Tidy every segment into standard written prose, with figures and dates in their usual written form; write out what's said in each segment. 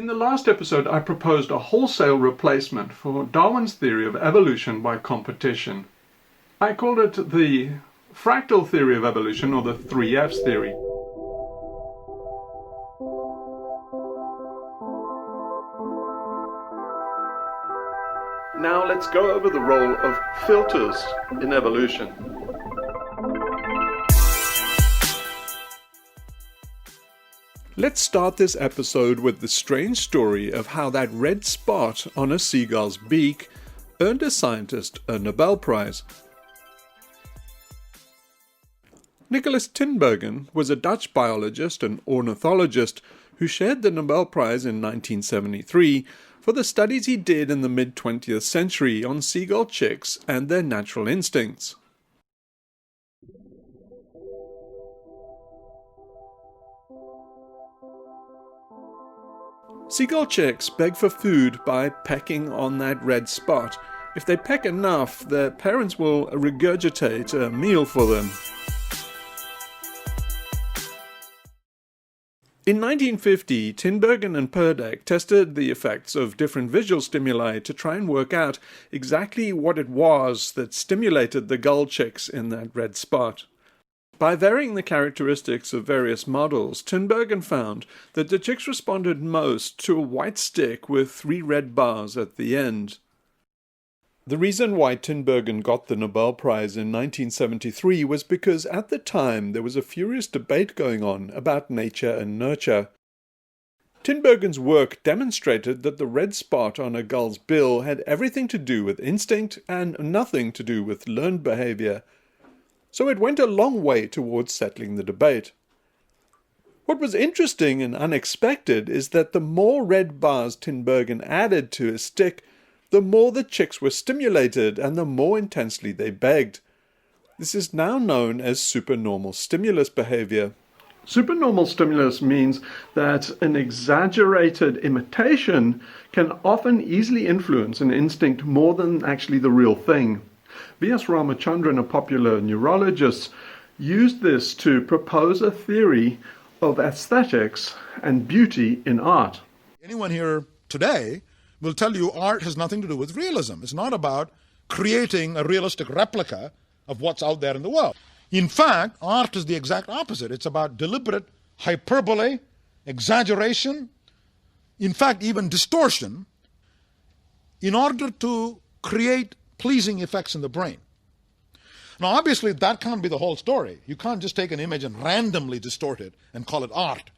In the last episode, I proposed a wholesale replacement for Darwin's theory of evolution by competition. I called it the fractal theory of evolution, or the 3Fs theory. Now let's go over the role of filters in evolution. Let's start this episode with the strange story of how that red spot on a seagull's beak earned a scientist a Nobel Prize. Nikolaas Tinbergen was a Dutch biologist and ornithologist who shared the Nobel Prize in 1973 for the studies he did in the mid-20th century on seagull chicks and their natural instincts. Seagull chicks beg for food by pecking on that red spot. If they peck enough, their parents will regurgitate a meal for them. In 1950, Tinbergen and Perdek tested the effects of different visual stimuli to try and work out exactly what it was that stimulated the gull chicks in that red spot. By varying the characteristics of various models, Tinbergen found that the chicks responded most to a white stick with 3 red bars at the end. The reason why Tinbergen got the Nobel Prize in 1973 was because at the time there was a furious debate going on about nature and nurture. Tinbergen's work demonstrated that the red spot on a gull's bill had everything to do with instinct and nothing to do with learned behavior. So it went a long way towards settling the debate. What was interesting and unexpected is that the more red bars Tinbergen added to his stick, the more the chicks were stimulated and the more intensely they begged. This is now known as supernormal stimulus behavior. Supernormal stimulus means that an exaggerated imitation can often easily influence an instinct more than actually the real thing. V.S. Ramachandran, a popular neurologist, used this to propose a theory of aesthetics and beauty in art. Anyone here today will tell you art has nothing to do with realism. It's not about creating a realistic replica of what's out there in the world. In fact, art is the exact opposite. It's about deliberate hyperbole, exaggeration, in fact, even distortion, in order to create pleasing effects in the brain. Now, obviously, that can't be the whole story. You can't just take an image and randomly distort it and call it art.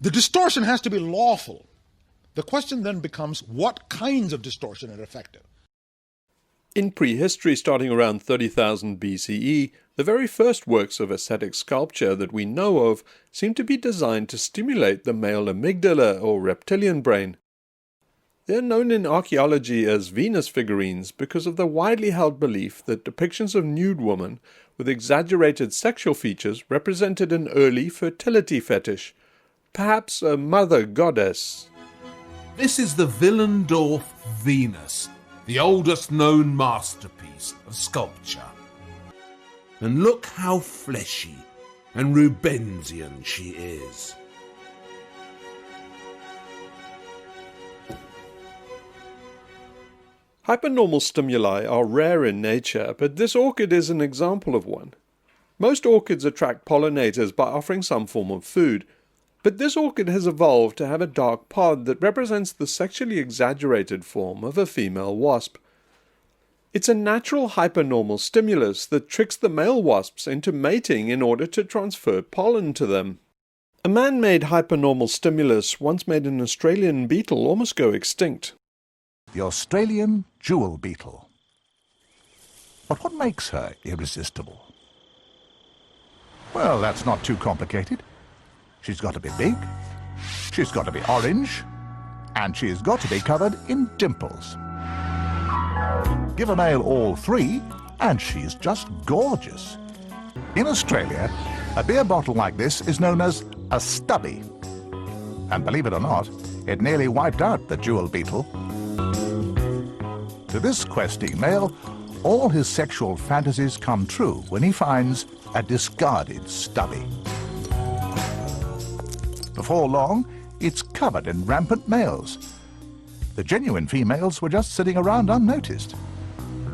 The distortion has to be lawful. The question then becomes, what kinds of distortion are effective? In prehistory, starting around 30,000 BCE, the very first works of ascetic sculpture that we know of seem to be designed to stimulate the male amygdala or reptilian brain. They are known in archaeology as Venus figurines because of the widely held belief that depictions of nude women with exaggerated sexual features represented an early fertility fetish, perhaps a mother goddess. This is the Willendorf Venus, the oldest known masterpiece of sculpture. And look how fleshy and Rubensian she is. Hypernormal stimuli are rare in nature, but this orchid is an example of one. Most orchids attract pollinators by offering some form of food, but this orchid has evolved to have a dark pod that represents the sexually exaggerated form of a female wasp. It's a natural hypernormal stimulus that tricks the male wasps into mating in order to transfer pollen to them. A man-made hypernormal stimulus once made an Australian beetle almost go extinct. The Australian jewel beetle. But what makes her irresistible? Well, that's not too complicated. She's got to be big, she's got to be orange, and she's got to be covered in dimples. Give a male all 3, and she's just gorgeous. In Australia, a beer bottle like this is known as a stubby. And believe it or not, it nearly wiped out the jewel beetle. To this questing male, all his sexual fantasies come true when he finds a discarded stubby. Before long, it's covered in rampant males. The genuine females were just sitting around unnoticed.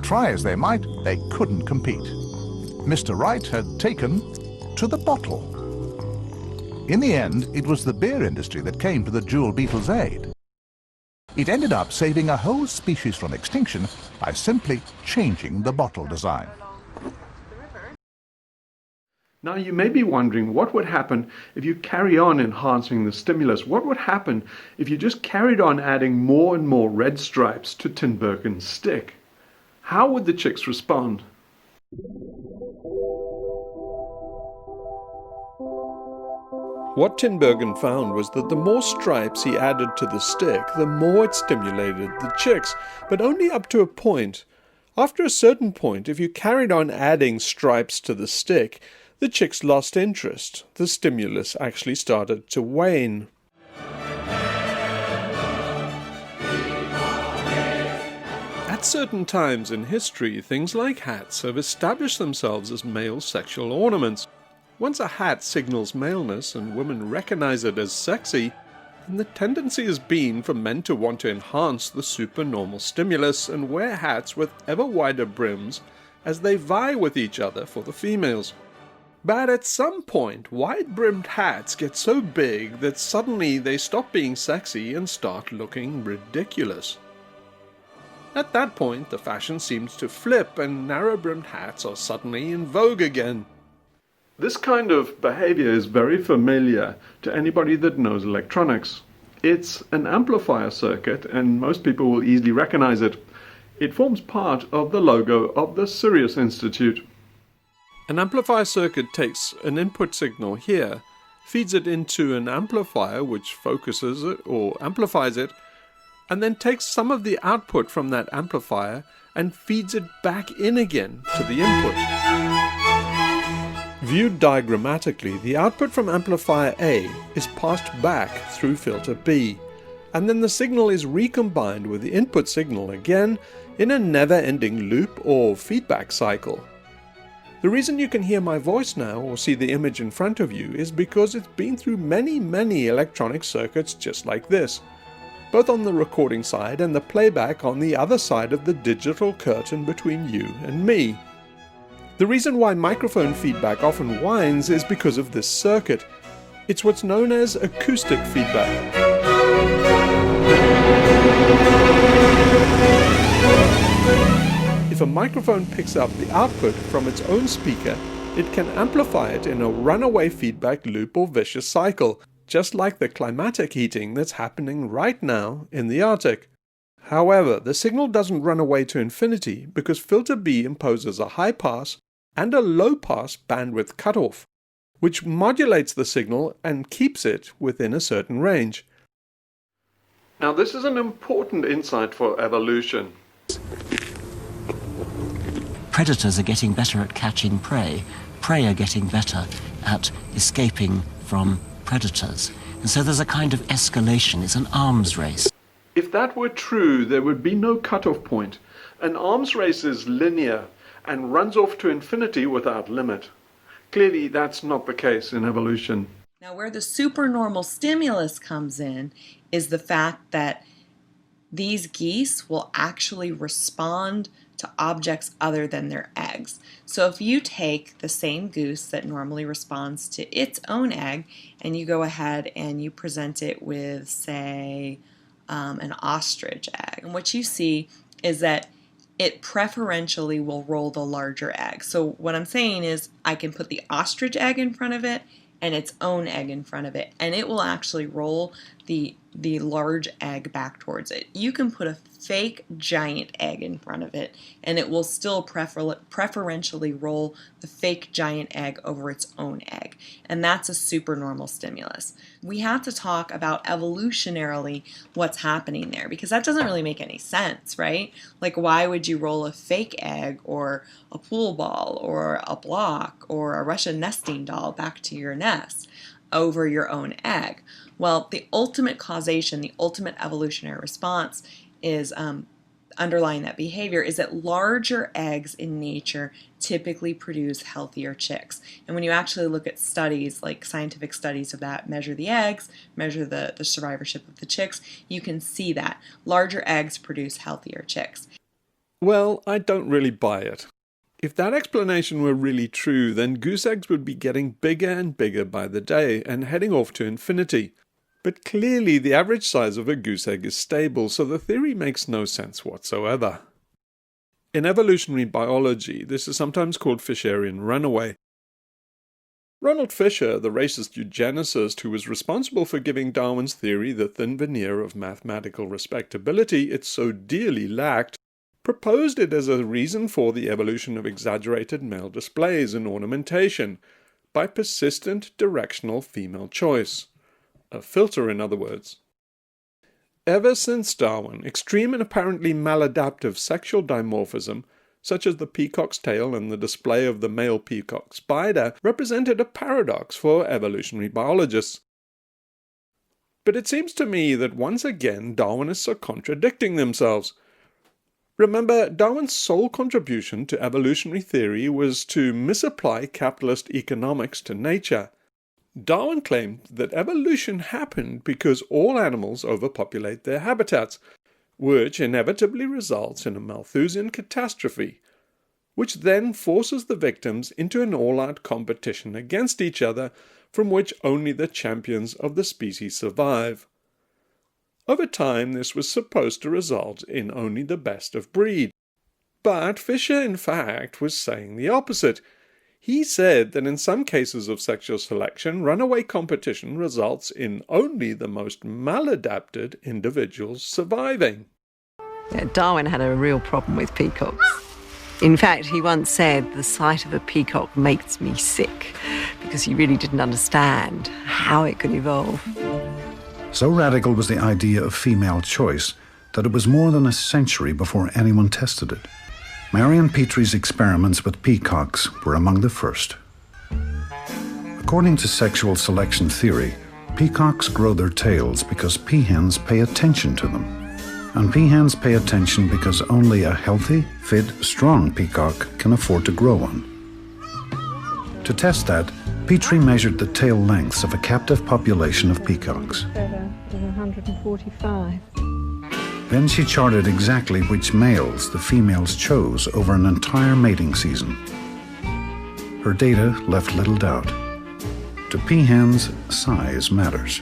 Try as they might, they couldn't compete. Mr. Right had taken to the bottle. In the end, it was the beer industry that came to the jewel beetle's aid. It ended up saving a whole species from extinction by simply changing the bottle design. Now you may be wondering what would happen if you carry on enhancing the stimulus. What would happen if you just carried on adding more and more red stripes to Tinbergen's stick? How would the chicks respond? What Tinbergen found was that the more stripes he added to the stick, the more it stimulated the chicks, but only up to a point. After a certain point, if you carried on adding stripes to the stick, the chicks lost interest. The stimulus actually started to wane. At certain times in history, things like hats have established themselves as male sexual ornaments. Once a hat signals maleness and women recognize it as sexy, then the tendency has been for men to want to enhance the supernormal stimulus and wear hats with ever wider brims as they vie with each other for the females. But at some point, wide-brimmed hats get so big that suddenly they stop being sexy and start looking ridiculous. At that point, the fashion seems to flip and narrow-brimmed hats are suddenly in vogue again. This kind of behavior is very familiar to anybody that knows electronics. It's an amplifier circuit, and most people will easily recognize it. It forms part of the logo of the Sirius Institute. An amplifier circuit takes an input signal here, feeds it into an amplifier which focuses it or amplifies it, and then takes some of the output from that amplifier and feeds it back in again to the input. Viewed diagrammatically, the output from amplifier A is passed back through filter B, and then the signal is recombined with the input signal again in a never-ending loop or feedback cycle. The reason you can hear my voice now or see the image in front of you is because it's been through many electronic circuits just like this, both on the recording side and the playback on the other side of the digital curtain between you and me. The reason why microphone feedback often whines is because of this circuit. It's what's known as acoustic feedback. If a microphone picks up the output from its own speaker, it can amplify it in a runaway feedback loop or vicious cycle, just like the climatic heating that's happening right now in the Arctic. However, the signal doesn't run away to infinity because filter B imposes a high pass and a low pass bandwidth cutoff, which modulates the signal and keeps it within a certain range. Now, this is an important insight for evolution. Predators are getting better at catching prey. Prey are getting better at escaping from predators. And so there's a kind of escalation. It's an arms race. If that were true, there would be no cutoff point. An arms race is linear and runs off to infinity without limit. Clearly, that's not the case in evolution. Now, where the supernormal stimulus comes in is the fact that these geese will actually respond to objects other than their eggs. So if you take the same goose that normally responds to its own egg and you go ahead and you present it with, say, an ostrich egg, and what you see is that it preferentially will roll the larger egg. So what I'm saying is I can put the ostrich egg in front of it and its own egg in front of it, and it will actually roll the large egg back towards it. You can put a fake giant egg in front of it and it will still preferentially roll the fake giant egg over its own egg, and that's a supernormal stimulus. We have to talk about evolutionarily what's happening there, because that doesn't really make any sense, right? Like, why would you roll a fake egg or a pool ball or a block or a Russian nesting doll back to your nest over your own egg? Well, the ultimate causation, the ultimate evolutionary response is underlying that behavior is that larger eggs in nature typically produce healthier chicks. And when you actually look at studies, like scientific studies of that, measure the eggs, measure the survivorship of the chicks, you can see that larger eggs produce healthier chicks. Well, I don't really buy it. If that explanation were really true, then goose eggs would be getting bigger and bigger by the day and heading off to infinity. But clearly the average size of a goose egg is stable, so the theory makes no sense whatsoever. In evolutionary biology, this is sometimes called Fisherian runaway. Ronald Fisher, the racist eugenicist who was responsible for giving Darwin's theory the thin veneer of mathematical respectability it so dearly lacked, proposed it as a reason for the evolution of exaggerated male displays in ornamentation, by persistent directional female choice. A filter, in other words. Ever since Darwin, extreme and apparently maladaptive sexual dimorphism, such as the peacock's tail and the display of the male peacock spider, represented a paradox for evolutionary biologists. But it seems to me that once again Darwinists are contradicting themselves. Remember, Darwin's sole contribution to evolutionary theory was to misapply capitalist economics to nature. Darwin claimed that evolution happened because all animals overpopulate their habitats, which inevitably results in a Malthusian catastrophe, which then forces the victims into an all-out competition against each other, from which only the champions of the species survive. Over time, this was supposed to result in only the best of breed. But Fisher, in fact, was saying the opposite. He said that in some cases of sexual selection, runaway competition results in only the most maladapted individuals surviving. Yeah, Darwin had a real problem with peacocks. In fact, he once said, the sight of a peacock makes me sick, because he really didn't understand how it could evolve. So radical was the idea of female choice that it was more than a century before anyone tested it. Marion Petrie's experiments with peacocks were among the first. According to sexual selection theory, peacocks grow their tails because peahens pay attention to them. And peahens pay attention because only a healthy, fit, strong peacock can afford to grow one. To test that, Petrie measured the tail lengths of a captive population of peacocks. 145. Then she charted exactly which males the females chose over an entire mating season. Her data left little doubt. To peahens, size matters.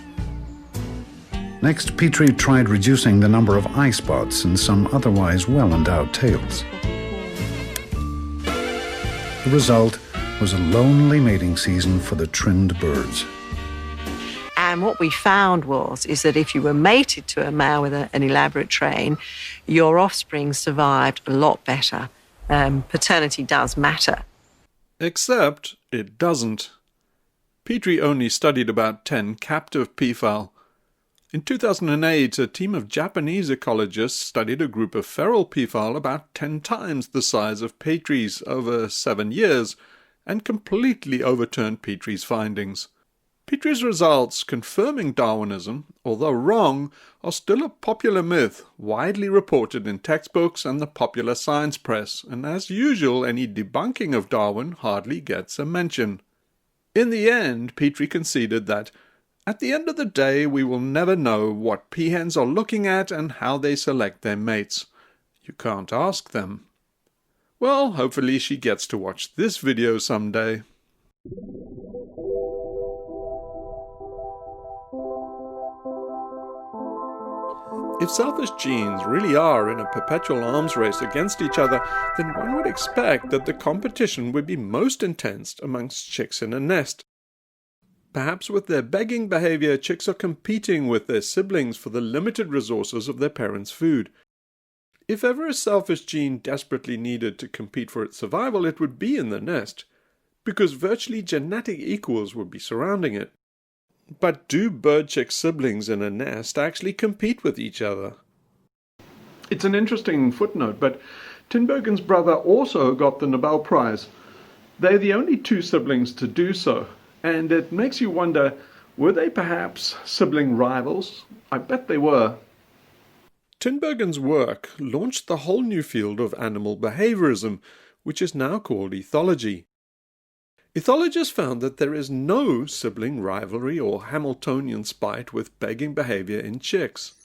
Next, Petrie tried reducing the number of eye spots in some otherwise well-endowed tails. The result was a lonely mating season for the trimmed birds. And what we found is that if you were mated to a male with an elaborate train, your offspring survived a lot better. Paternity does matter. Except it doesn't. Petrie only studied about 10 captive peafowl. In 2008, a team of Japanese ecologists studied a group of feral peafowl about 10 times the size of Petrie's over 7 years, and completely overturned Petrie's findings. Petrie's results, confirming Darwinism, although wrong, are still a popular myth, widely reported in textbooks and the popular science press, and as usual, any debunking of Darwin hardly gets a mention. In the end, Petrie conceded that, at the end of the day, we will never know what peahens are looking at and how they select their mates. You can't ask them. Well, hopefully she gets to watch this video someday. If selfish genes really are in a perpetual arms race against each other, then one would expect that the competition would be most intense amongst chicks in a nest. Perhaps with their begging behavior, chicks are competing with their siblings for the limited resources of their parents' food. If ever a selfish gene desperately needed to compete for its survival, it would be in the nest, because virtually genetic equals would be surrounding it. But do bird-chick siblings in a nest actually compete with each other? It's an interesting footnote, but Tinbergen's brother also got the Nobel Prize. They're the only two siblings to do so, and it makes you wonder, were they perhaps sibling rivals? I bet they were. Tinbergen's work launched the whole new field of animal behaviorism, which is now called ethology. Ethologists found that there is no sibling rivalry or Hamiltonian spite with begging behavior in chicks.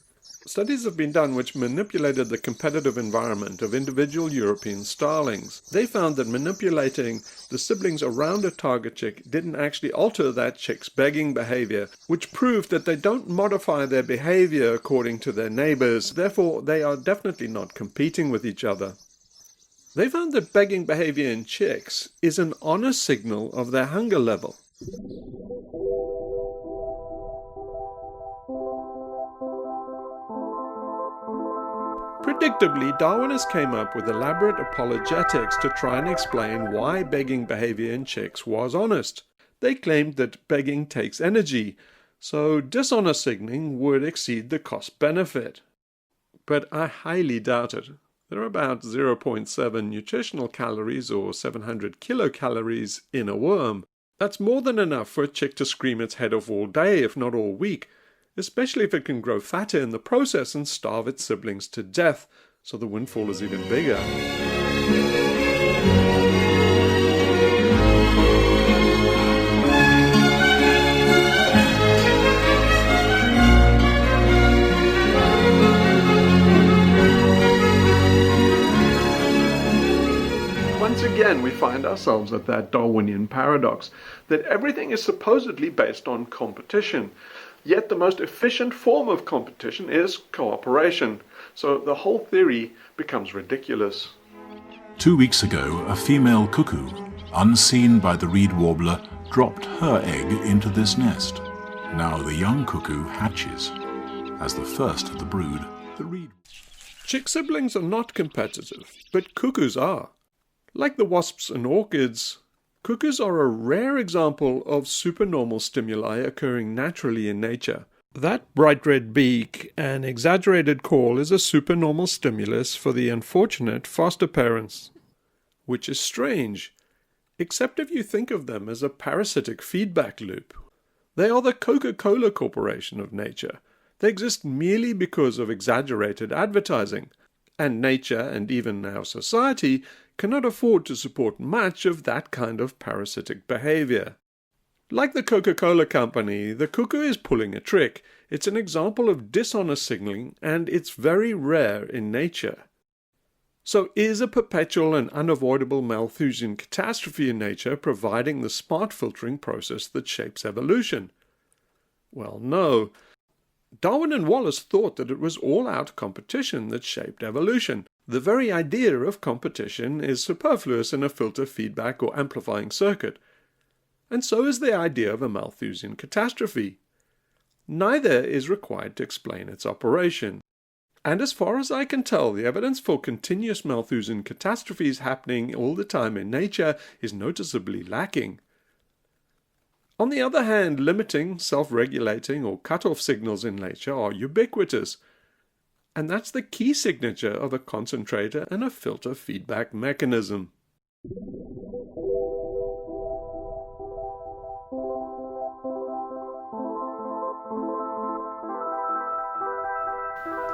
Studies have been done which manipulated the competitive environment of individual European starlings. They found that manipulating the siblings around a target chick didn't actually alter that chick's begging behavior, which proved that they don't modify their behavior according to their neighbors, therefore they are definitely not competing with each other. They found that begging behavior in chicks is an honest signal of their hunger level. Predictably, Darwinists came up with elaborate apologetics to try and explain why begging behavior in chicks was honest. They claimed that begging takes energy, so dishonest signaling would exceed the cost-benefit. But I highly doubt it. There are about 0.7 nutritional calories or 700 kilocalories in a worm. That's more than enough for a chick to scream its head off all day, if not all week, especially if it can grow fatter in the process and starve its siblings to death, so the windfall is even bigger. Once again, we find ourselves at that Darwinian paradox, that everything is supposedly based on competition. Yet the most efficient form of competition is cooperation, so the whole theory becomes ridiculous. 2 weeks ago, a female cuckoo, unseen by the reed warbler, dropped her egg into this nest. Now the young cuckoo hatches. As the first of the brood, the reed... Chick siblings are not competitive, but cuckoos are. Like the wasps and orchids, cuckoos are a rare example of supernormal stimuli occurring naturally in nature. That bright red beak and exaggerated call is a supernormal stimulus for the unfortunate foster parents. Which is strange, except if you think of them as a parasitic feedback loop. They are the Coca-Cola Corporation of nature. They exist merely because of exaggerated advertising, and nature, and even now society, cannot afford to support much of that kind of parasitic behavior. Like the Coca-Cola company, the cuckoo is pulling a trick. It's an example of dishonest signaling, and it's very rare in nature. So is a perpetual and unavoidable Malthusian catastrophe in nature providing the smart filtering process that shapes evolution? Well, no. Darwin and Wallace thought that it was all-out competition that shaped evolution. The very idea of competition is superfluous in a filter feedback or amplifying circuit. And so is the idea of a Malthusian catastrophe. Neither is required to explain its operation. And as far as I can tell, the evidence for continuous Malthusian catastrophes happening all the time in nature is noticeably lacking. On the other hand, limiting, self-regulating, or cut-off signals in nature are ubiquitous. And that's the key signature of a concentrator and a filter feedback mechanism.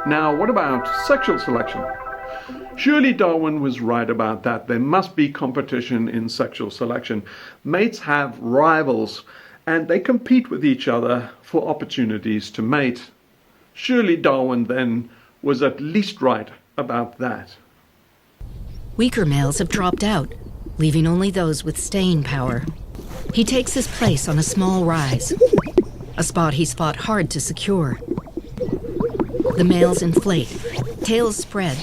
Now, what about sexual selection? Surely Darwin was right about that. There must be competition in sexual selection. Mates have rivals, and they compete with each other for opportunities to mate. Surely Darwin then was at least right about that. Weaker males have dropped out, leaving only those with staying power. He takes his place on a small rise, a spot he's fought hard to secure. The males inflate, tails spread,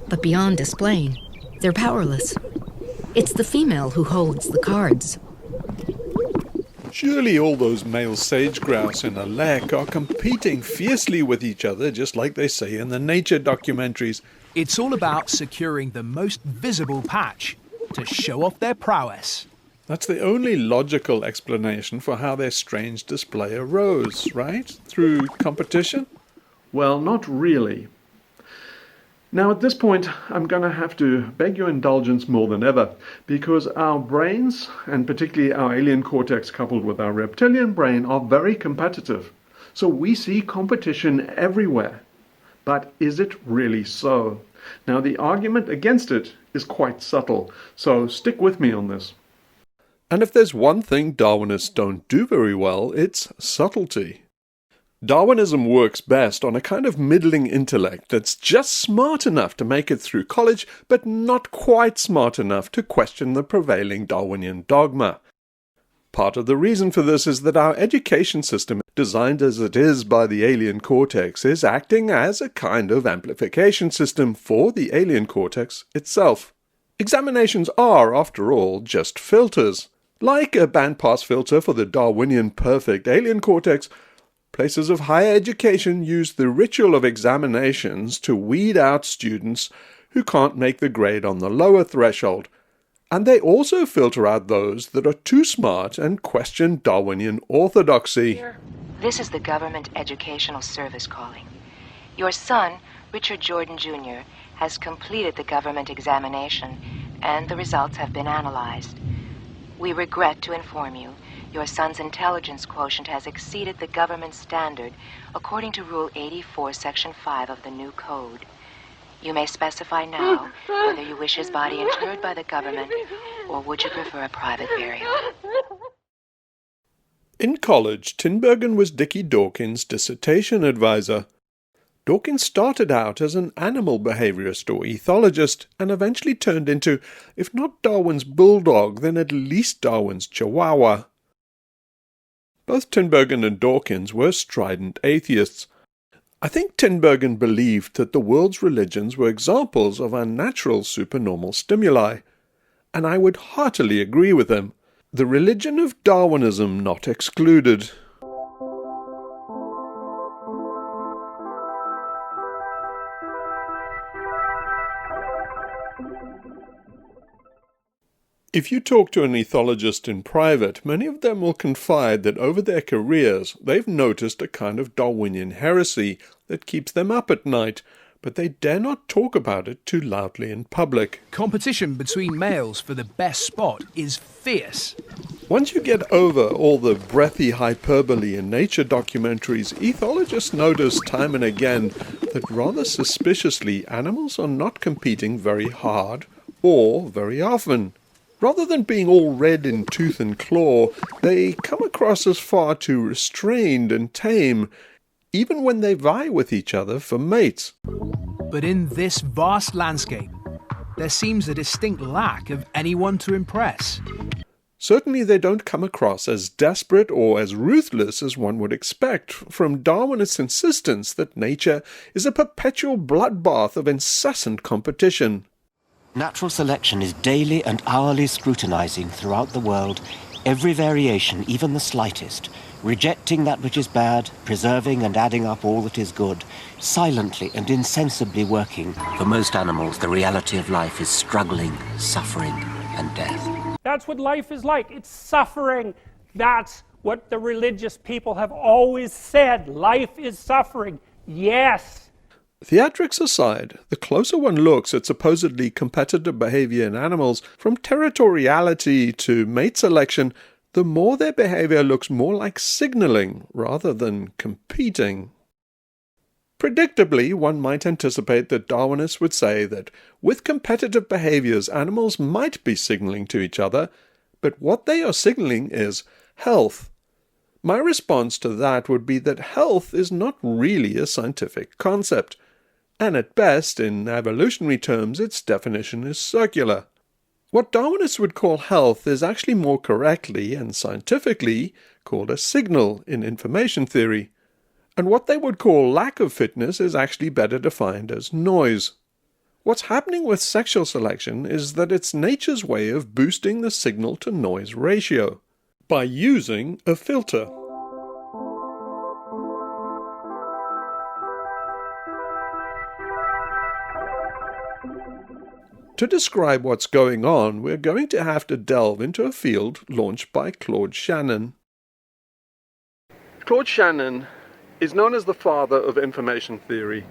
but beyond displaying, they're powerless. It's the female who holds the cards. Surely all those male sage-grouse in a lek are competing fiercely with each other, just like they say in the nature documentaries. It's all about securing the most visible patch to show off their prowess. That's the only logical explanation for how their strange display arose, right? Through competition? Well, not really. Now at this point, I'm going to have to beg your indulgence more than ever, because our brains, and particularly our alien cortex coupled with our reptilian brain, are very competitive. So we see competition everywhere. But is it really so? Now, the argument against it is quite subtle, so stick with me on this. And if there's one thing Darwinists don't do very well, it's subtlety. Darwinism works best on a kind of middling intellect that's just smart enough to make it through college, but not quite smart enough to question the prevailing Darwinian dogma. Part of the reason for this is that our education system, designed as it is by the alien cortex, is acting as a kind of amplification system for the alien cortex itself. Examinations are, after all, just filters. Like a bandpass filter for the Darwinian perfect alien cortex, places of higher education use the ritual of examinations to weed out students who can't make the grade on the lower threshold, and they also filter out those that are too smart and question Darwinian orthodoxy. This is the Government Educational Service calling. Your son, Richard Jordan Jr., has completed the government examination, and the results have been analyzed. We regret to inform you your son's intelligence quotient has exceeded the government standard according to Rule 84, Section 5 of the new code. You may specify now whether you wish his body interred by the government or would you prefer a private burial. In college, Tinbergen was Dickie Dawkins' dissertation advisor. Dawkins started out as an animal behaviorist or ethologist and eventually turned into, if not Darwin's bulldog, then at least Darwin's chihuahua. Both Tinbergen and Dawkins were strident atheists. I think Tinbergen believed that the world's religions were examples of unnatural supernormal stimuli, and I would heartily agree with him, the religion of Darwinism not excluded. If you talk to an ethologist in private, many of them will confide that over their careers they've noticed a kind of Darwinian heresy that keeps them up at night, but they dare not talk about it too loudly in public. Competition between males for the best spot is fierce. Once you get over all the breathy hyperbole in nature documentaries, ethologists notice time and again that rather suspiciously animals are not competing very hard or very often. Rather than being all red in tooth and claw, they come across as far too restrained and tame, even when they vie with each other for mates. But in this vast landscape, there seems a distinct lack of anyone to impress. Certainly they don't come across as desperate or as ruthless as one would expect from Darwinist insistence that nature is a perpetual bloodbath of incessant competition. Natural selection is daily and hourly scrutinizing throughout the world every variation, even the slightest, rejecting that which is bad, preserving and adding up all that is good, silently and insensibly working. For most animals, the reality of life is struggling, suffering, and death. That's what life is like. It's suffering. That's what the religious people have always said. Life is suffering. Yes. Theatrics aside, the closer one looks at supposedly competitive behavior in animals, from territoriality to mate selection, the more their behavior looks more like signaling rather than competing. Predictably, one might anticipate that Darwinists would say that with competitive behaviors, animals might be signaling to each other, but what they are signaling is health. My response to that would be that health is not really a scientific concept, and at best, in evolutionary terms, its definition is circular. What Darwinists would call health is actually more correctly and scientifically called a signal in information theory, and what they would call lack of fitness is actually better defined as noise. What's happening with sexual selection is that it's nature's way of boosting the signal-to-noise ratio by using a filter. To describe what's going on, we're going to have to delve into a field launched by Claude Shannon. Claude Shannon is known as the father of information theory.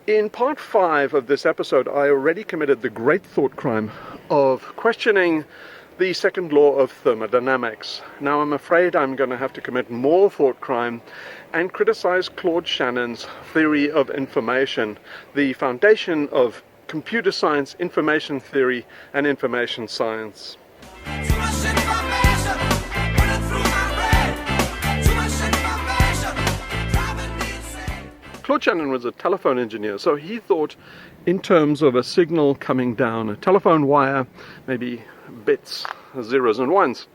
In part 5 of this episode, I already committed the great thought crime of questioning the second law of thermodynamics. Now I'm afraid I'm going to have to commit more thought crime and criticize Claude Shannon's theory of information, the foundation of computer science, information theory, and information science. Claude Shannon was a telephone engineer, so he thought in terms of a signal coming down a telephone wire, maybe bits, zeros and ones.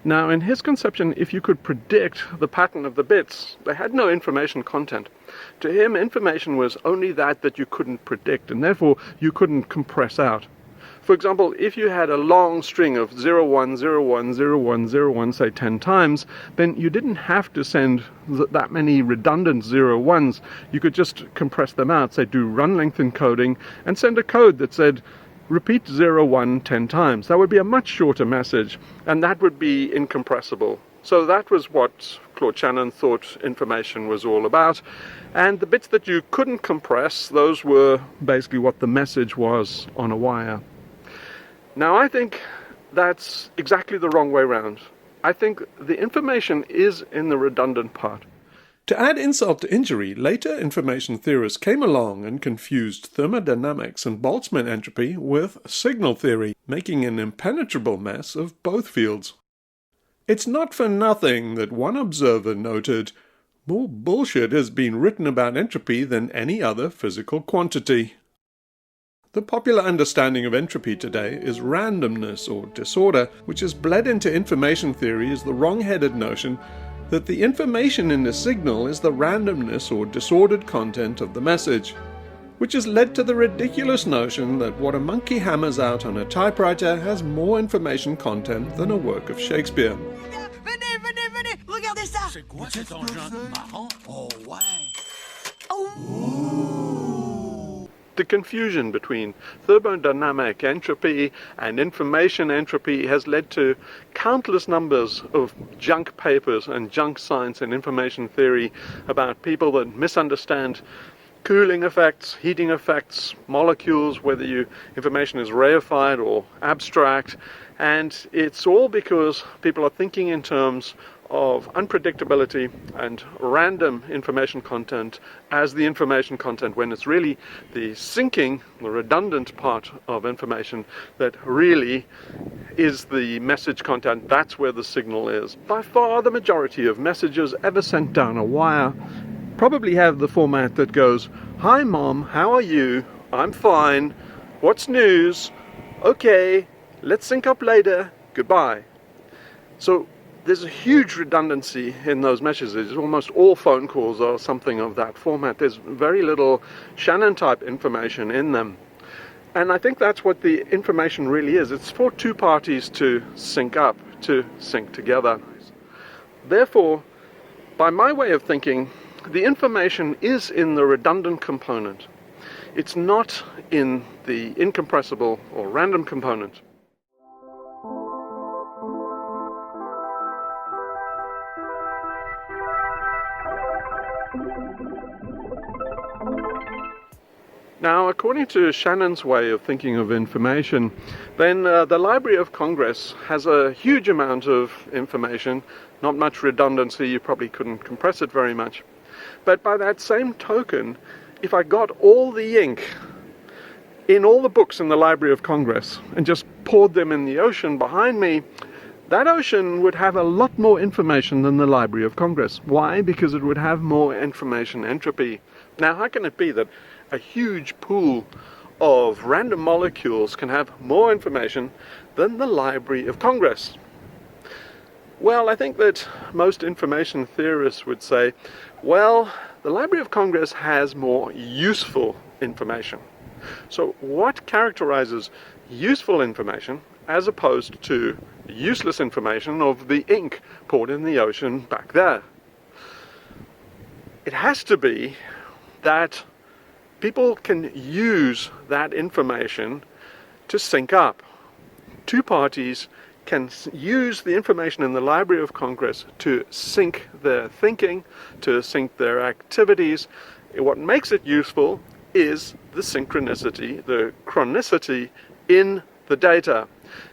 Now, in his conception, if you could predict the pattern of the bits, they had no information content. To him, information was only that you couldn't predict, and therefore you couldn't compress out. For example, if you had a long string of 01, 01, 01, 01, say 10 times, then you didn't have to send that many redundant 01s. You could just compress them out, say do run length encoding, and send a code that said repeat 01 10 times. That would be a much shorter message, and that would be incompressible. So that was what Claude Shannon thought information was all about. And the bits that you couldn't compress, those were basically what the message was on a wire. Now, I think that's exactly the wrong way around. I think the information is in the redundant part. To add insult to injury, later information theorists came along and confused thermodynamics and Boltzmann entropy with signal theory, making an impenetrable mess of both fields. It's not for nothing that one observer noted, "More bullshit has been written about entropy than any other physical quantity." The popular understanding of entropy today is randomness or disorder, which has bled into information theory as the wrong-headed notion that the information in the signal is the randomness or disordered content of the message, which has led to the ridiculous notion that what a monkey hammers out on a typewriter has more information content than a work of Shakespeare. Venez, regardez ça! C'est quoi cet engin marrant? Oh ouais! The confusion between thermodynamic entropy and information entropy has led to countless numbers of junk papers and junk science and information theory about people that misunderstand cooling effects, heating effects, molecules, whether information is reified or abstract, and it's all because people are thinking in terms of unpredictability and random information content as the information content, when it's really the syncing, the redundant part of information that really is the message content. That's where the signal is. By far the majority of messages ever sent down a wire probably have the format that goes, "Hi Mom, how are you? I'm fine. What's news? Okay, let's sync up later. Goodbye." So there's a huge redundancy in those messages. Almost all phone calls are something of that format. There's very little Shannon-type information in them. And I think that's what the information really is. It's for two parties to sync up, to sync together. Therefore, by my way of thinking, the information is in the redundant component. It's not in the incompressible or random component. Now, according to Shannon's way of thinking of information, then the Library of Congress has a huge amount of information, not much redundancy, you probably couldn't compress it very much. But by that same token, if I got all the ink in all the books in the Library of Congress and just poured them in the ocean behind me, that ocean would have a lot more information than the Library of Congress. Why? Because it would have more information entropy. Now, how can it be that a huge pool of random molecules can have more information than the Library of Congress? Well, I think that most information theorists would say, well, the Library of Congress has more useful information. So what characterizes useful information as opposed to useless information of the ink poured in the ocean back there? It has to be that people can use that information to sync up. Two parties can use the information in the Library of Congress to sync their thinking, to sync their activities. What makes it useful is the synchronicity, the chronicity in the data.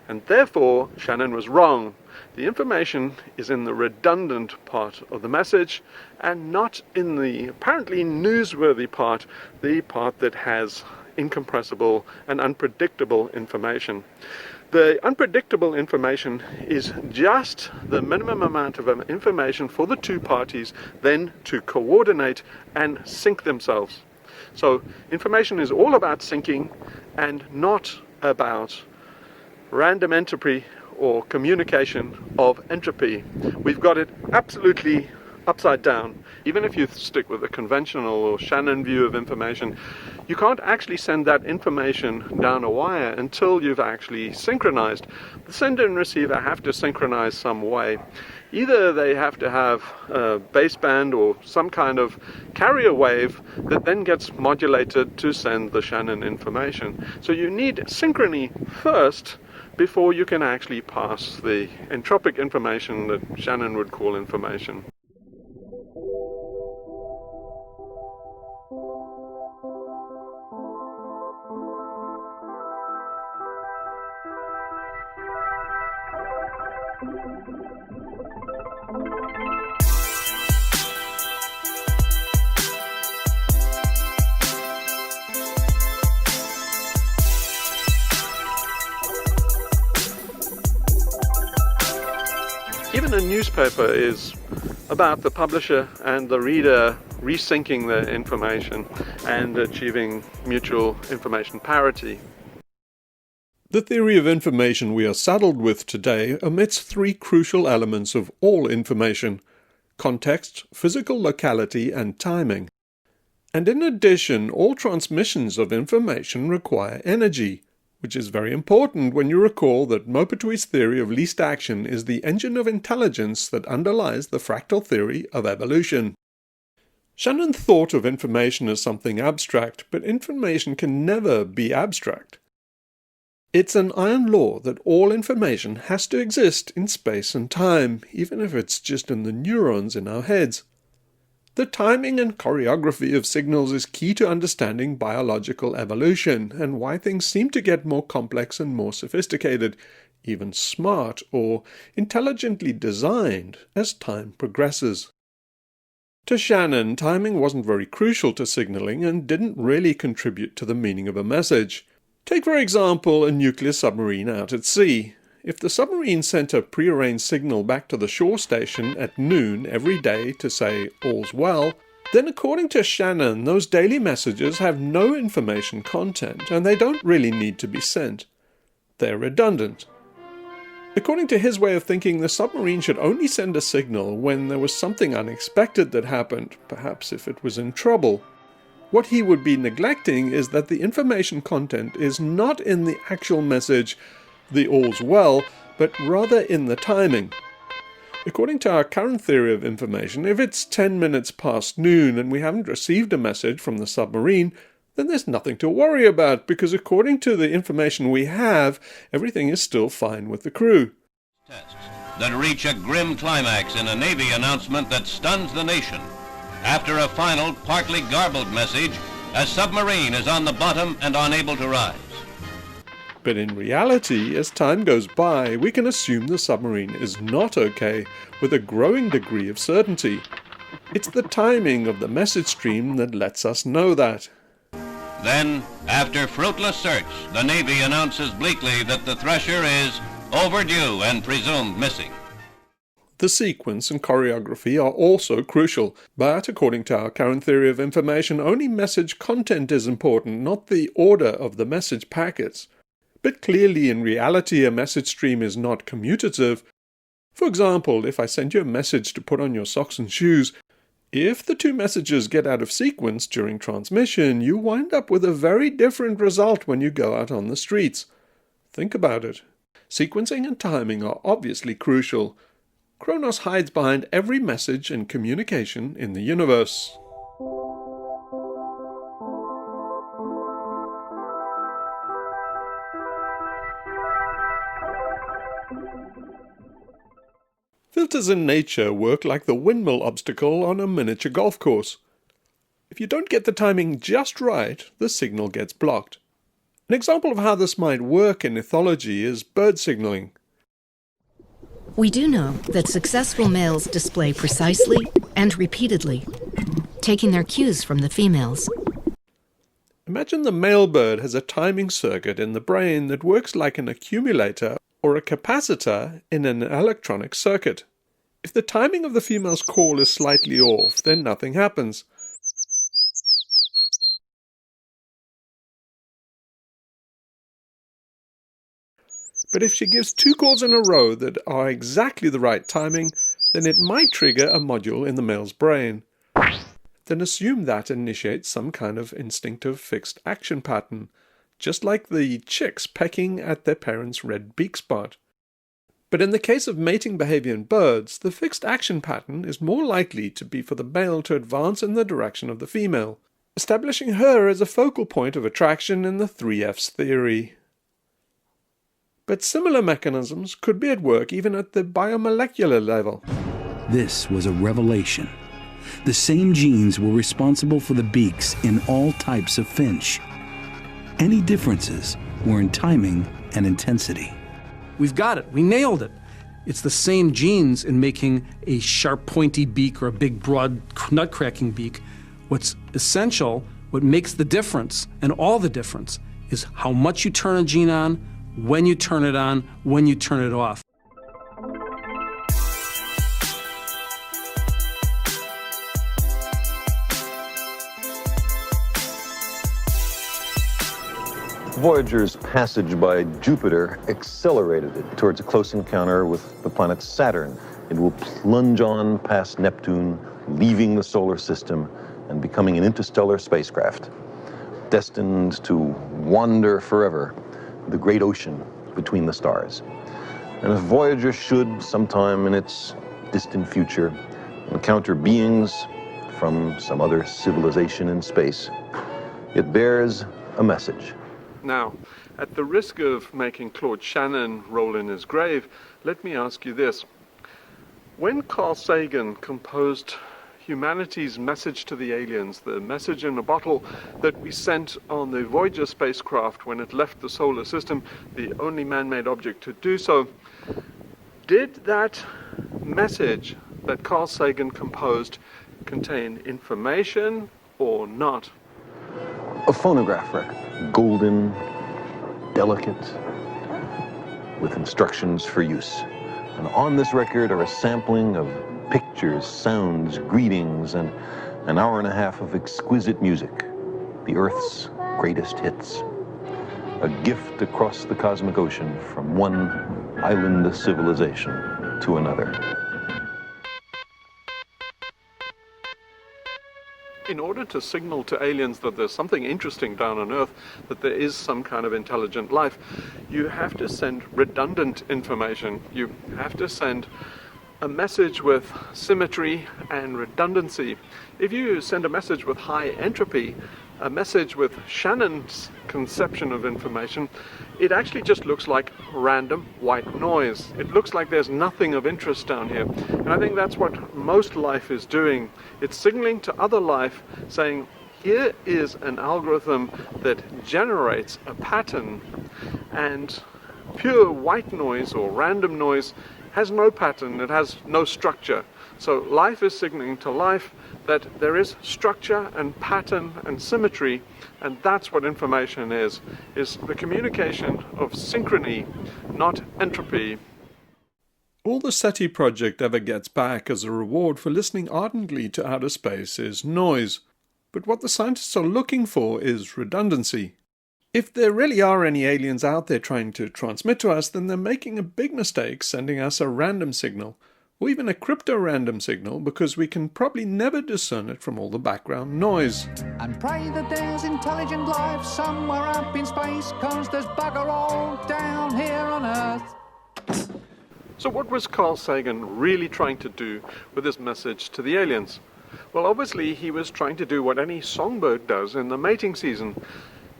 And therefore, Shannon was wrong. The information is in the redundant part of the message and not in the apparently newsworthy part, the part that has incompressible and unpredictable information. The unpredictable information is just the minimum amount of information for the two parties then to coordinate and sync themselves. So information is all about syncing and not about random entropy or communication of entropy. We've got it absolutely upside down. Even if you stick with the conventional or Shannon view of information, you can't actually send that information down a wire until you've actually synchronized. The sender and receiver have to synchronize some way. Either they have to have a baseband or some kind of carrier wave that then gets modulated to send the Shannon information. So you need synchrony first before you can actually pass the entropic information that Shannon would call information. Even a newspaper is about the publisher and the reader resyncing the information and achieving mutual information parity. The theory of information we are saddled with today omits three crucial elements of all information: context, physical locality, and timing. And in addition, all transmissions of information require energy, which is very important when you recall that Maupertuis's theory of least action is the engine of intelligence that underlies the fractal theory of evolution. Shannon thought of information as something abstract, but information can never be abstract. It's an iron law that all information has to exist in space and time, even if it's just in the neurons in our heads. The timing and choreography of signals is key to understanding biological evolution and why things seem to get more complex and more sophisticated, even smart or intelligently designed as time progresses. To Shannon, timing wasn't very crucial to signaling and didn't really contribute to the meaning of a message. Take, for example, a nuclear submarine out at sea. If the submarine sent a prearranged signal back to the shore station at noon every day to say all's well, then according to Shannon, those daily messages have no information content and they don't really need to be sent. They're redundant. According to his way of thinking, the submarine should only send a signal when there was something unexpected that happened, perhaps if it was in trouble. What he would be neglecting is that the information content is not in the actual message, the all's well, but rather in the timing. According to our current theory of information, if it's 10 minutes past noon and we haven't received a message from the submarine, then there's nothing to worry about, because according to the information we have, everything is still fine with the crew. That reach a grim climax in a Navy announcement that stuns the nation. After a final, partly garbled message, a submarine is on the bottom and unable to rise. But in reality, as time goes by, we can assume the submarine is not okay with a growing degree of certainty. It's the timing of the message stream that lets us know that. Then, after fruitless search, the Navy announces bleakly that the Thresher is overdue and presumed missing. The sequence and choreography are also crucial, but according to our current theory of information, only message content is important, not the order of the message packets. But clearly in reality a message stream is not commutative. For example, if I send you a message to put on your socks and shoes, if the two messages get out of sequence during transmission, you wind up with a very different result when you go out on the streets. Think about it. Sequencing and timing are obviously crucial. Kronos hides behind every message and communication in the universe. Filters in nature work like the windmill obstacle on a miniature golf course. If you don't get the timing just right, the signal gets blocked. And An example of how this might work in ethology is bird signaling. We do know that successful males display precisely and repeatedly, taking their cues from the females. Imagine the male bird has a timing circuit in the brain that works like an accumulator or a capacitor in an electronic circuit. If the timing of the female's call is slightly off, then nothing happens. But if she gives 2 calls in a row that are exactly the right timing, then it might trigger a module in the male's brain. Then assume that initiates some kind of instinctive fixed action pattern, just like the chicks pecking at their parents' red beak spot. But in the case of mating behavior in birds, the fixed action pattern is more likely to be for the male to advance in the direction of the female, establishing her as a focal point of attraction in the 3F's theory. But similar mechanisms could be at work even at the biomolecular level. This was a revelation. The same genes were responsible for the beaks in all types of finch. Any differences were in timing and intensity. We've got it. We nailed it. It's the same genes in making a sharp, pointy beak or a big, broad, nut-cracking beak. What's essential, what makes the difference, and all the difference, is how much you turn a gene on, when you turn it on, when you turn it off. Voyager's passage by Jupiter accelerated it towards a close encounter with the planet Saturn. It will plunge on past Neptune, leaving the solar system and becoming an interstellar spacecraft, destined to wander forever the great ocean between the stars. And if Voyager should, sometime in its distant future, encounter beings from some other civilization in space, it bears a message. Now, at the risk of making Claude Shannon roll in his grave, let me ask you this. When Carl Sagan composed humanity's message to the aliens, the message in a bottle that we sent on the Voyager spacecraft when it left the solar system, the only man-made object to do so, did that message that Carl Sagan composed contain information or not? A phonograph record, golden, delicate, with instructions for use. And on this record are a sampling of pictures, sounds, greetings, and an hour and a half of exquisite music, the Earth's greatest hits. A gift across the cosmic ocean from one island civilization to another. In order to signal to aliens that there's something interesting down on Earth, that there is some kind of intelligent life, you have to send redundant information. You have to send a message with symmetry and redundancy. If you send a message with high entropy, a message with Shannon's conception of information, it actually just looks like random white noise. It looks like there's nothing of interest down here. And I think that's what most life is doing. It's signaling to other life, saying, here is an algorithm that generates a pattern, and pure white noise or random noise has no pattern, it has no structure. So life is signaling to life that there is structure and pattern and symmetry, and that's what information is the communication of synchrony, not entropy. All the SETI project ever gets back as a reward for listening ardently to outer space is noise. But what the scientists are looking for is redundancy. If there really are any aliens out there trying to transmit to us, then they're making a big mistake sending us a random signal, or even a crypto-random signal, because we can probably never discern it from all the background noise. And pray that there's intelligent life somewhere up in space, 'cause there's bugger all down here on Earth. So what was Carl Sagan really trying to do with his message to the aliens? Well, obviously he was trying to do what any songbird does in the mating season.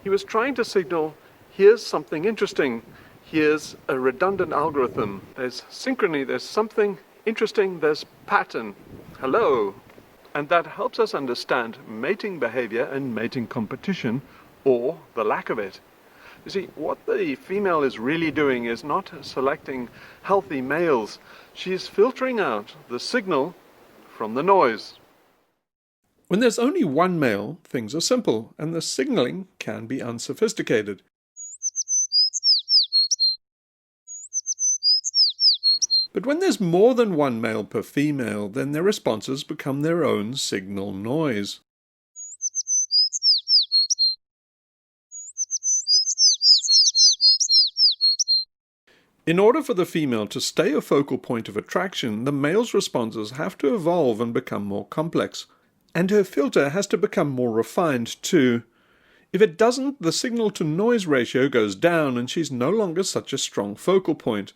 He was trying to signal, here's something interesting, here's a redundant algorithm, there's synchrony, there's something interesting, there's pattern. Hello. And that helps us understand mating behavior and mating competition, or the lack of it. You see, what the female is really doing is not selecting healthy males. She's filtering out the signal from the noise. When there's only one male, things are simple, and the signaling can be unsophisticated. But when there's more than one male per female, then their responses become their own signal noise. In order for the female to stay a focal point of attraction, the male's responses have to evolve and become more complex. And her filter has to become more refined too. If it doesn't, the signal-to-noise ratio goes down and she's no longer such a strong focal point.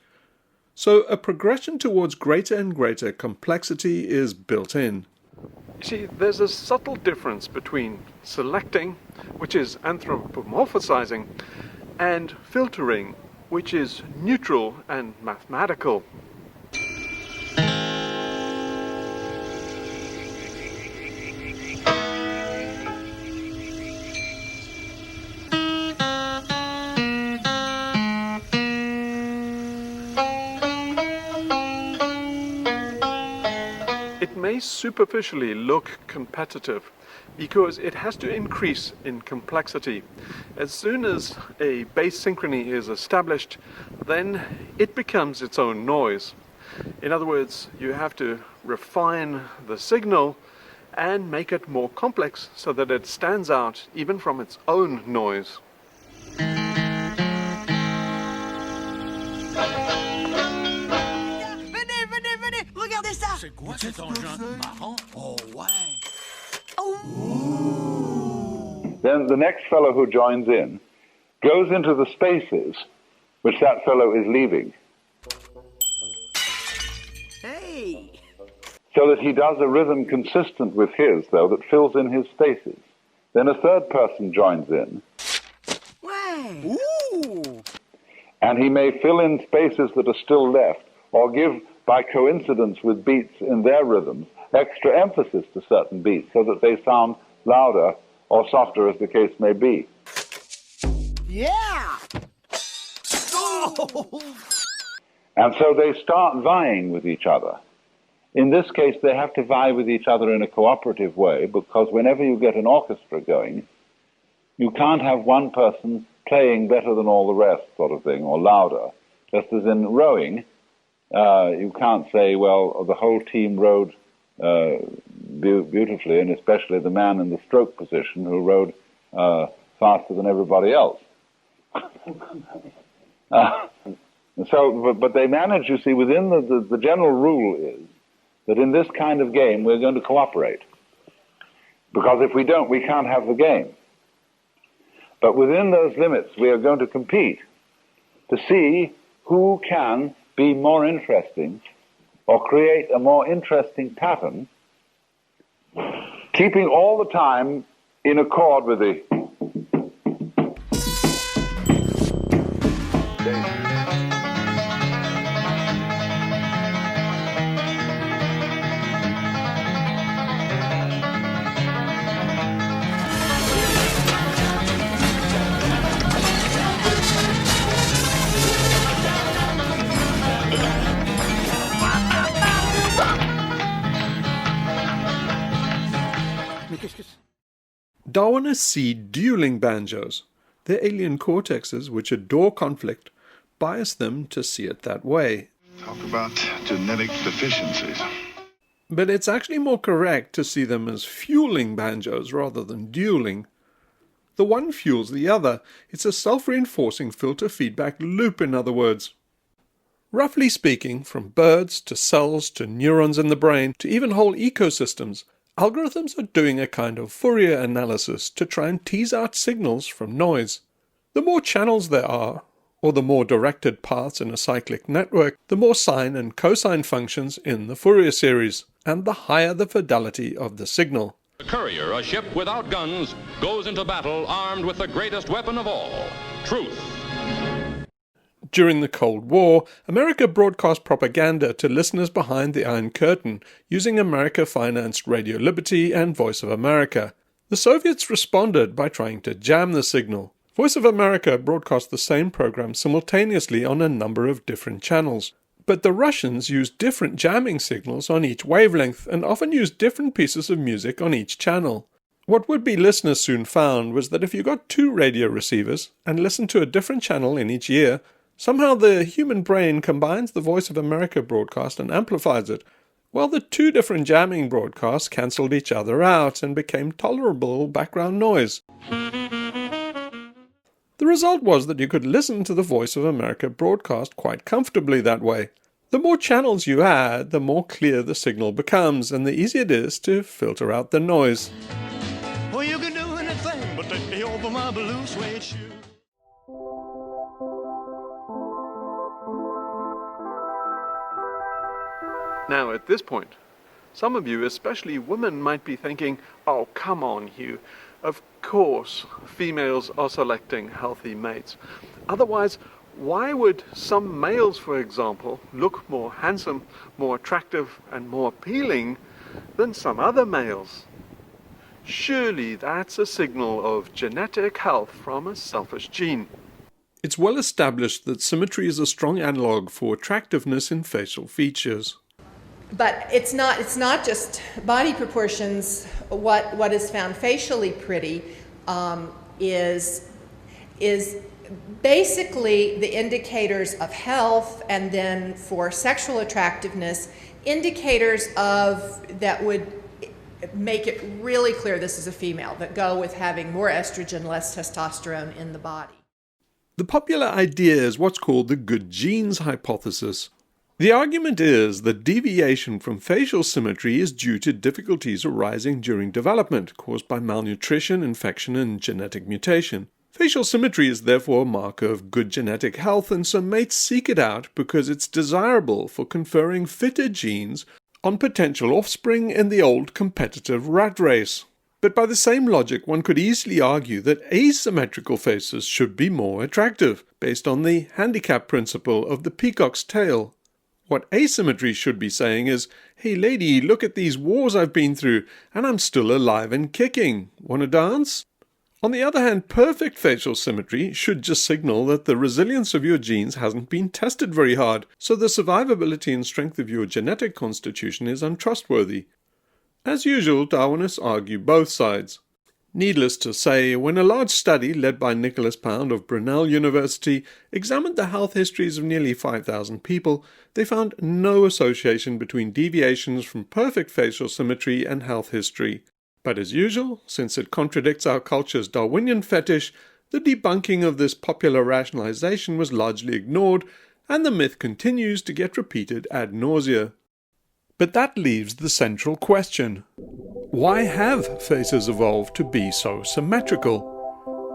So a progression towards greater and greater complexity is built in. You see, there's a subtle difference between selecting, which is anthropomorphizing, and filtering, which is neutral and mathematical. It may superficially look competitive because it has to increase in complexity. As soon as a base synchrony is established, then it becomes its own noise. In other words, you have to refine the signal and make it more complex so that it stands out even from its own noise. Venez, regardez ça! C'est quoi cet engin marrant? Oh ouais! Then the next fellow who joins in goes into the spaces which that fellow is leaving. Hey! So that he does a rhythm consistent with his, though, that fills in his spaces. Then a third person joins in. Ouais! Ooh! And he may fill in spaces that are still left, or give, by coincidence with beats in their rhythms, extra emphasis to certain beats so that they sound louder or softer as the case may be. Yeah! Oh! And so they start vying with each other. In this case, they have to vie with each other in a cooperative way, because whenever you get an orchestra going, you can't have one person playing better than all the rest, sort of thing, or louder. Just as in rowing, you can't say, well, the whole team rowed beautifully, and especially the man in the stroke position who rowed faster than everybody else. But they manage, you see, within the general rule is that in this kind of game we're going to cooperate. Because if we don't, we can't have the game. But within those limits we are going to compete to see who can be more interesting or create a more interesting pattern, keeping all the time in accord with the Darwinists see dueling banjos. Their alien cortexes, which adore conflict, bias them to see it that way. Talk about genetic deficiencies. But it's actually more correct to see them as fueling banjos rather than dueling. The one fuels the other. It's a self-reinforcing filter feedback loop, in other words. Roughly speaking, from birds to cells to neurons in the brain to even whole ecosystems, algorithms are doing a kind of Fourier analysis to try and tease out signals from noise. The more channels there are, or the more directed paths in a cyclic network, the more sine and cosine functions in the Fourier series, and the higher the fidelity of the signal. The Courier, a ship without guns, goes into battle armed with the greatest weapon of all, truth. During the Cold War, America broadcast propaganda to listeners behind the Iron Curtain, using America-financed Radio Liberty and Voice of America. The Soviets responded by trying to jam the signal. Voice of America broadcast the same program simultaneously on a number of different channels. But the Russians used different jamming signals on each wavelength and often used different pieces of music on each channel. What would-be listeners soon found was that if you got 2 radio receivers and listened to a different channel in each ear, somehow the human brain combines the Voice of America broadcast and amplifies it, while the 2 different jamming broadcasts cancelled each other out and became tolerable background noise. The result was that you could listen to the Voice of America broadcast quite comfortably that way. The more channels you add, the more clear the signal becomes, and the easier it is to filter out the noise. Well, you can do anything but take me over my blue suede shoe. Now, at this point, some of you, especially women, might be thinking, oh, come on, Hugh. Of course, females are selecting healthy mates. Otherwise, why would some males, for example, look more handsome, more attractive, and more appealing than some other males? Surely that's a signal of genetic health from a selfish gene. It's well established that symmetry is a strong analog for attractiveness in facial features. But it's not just body proportions. What is found facially pretty is basically the indicators of health, and then for sexual attractiveness, indicators of that would make it really clear this is a female, that go with having more estrogen, less testosterone in the body. The popular idea is what's called the good genes hypothesis. The argument is that deviation from facial symmetry is due to difficulties arising during development, caused by malnutrition, infection, and genetic mutation. Facial symmetry is therefore a marker of good genetic health, and so mates seek it out because it's desirable for conferring fitter genes on potential offspring in the old competitive rat race. But by the same logic, one could easily argue that asymmetrical faces should be more attractive, based on the handicap principle of the peacock's tail. What asymmetry should be saying is, hey lady, look at these wars I've been through, and I'm still alive and kicking. Wanna dance? On the other hand, perfect facial symmetry should just signal that the resilience of your genes hasn't been tested very hard, so the survivability and strength of your genetic constitution is untrustworthy. As usual, Darwinists argue both sides. Needless to say, when a large study led by Nicholas Pound of Brunel University examined the health histories of nearly 5,000 people, they found no association between deviations from perfect facial symmetry and health history. But as usual, since it contradicts our culture's Darwinian fetish, the debunking of this popular rationalization was largely ignored, and the myth continues to get repeated ad nausea. But that leaves the central question. Why have faces evolved to be so symmetrical?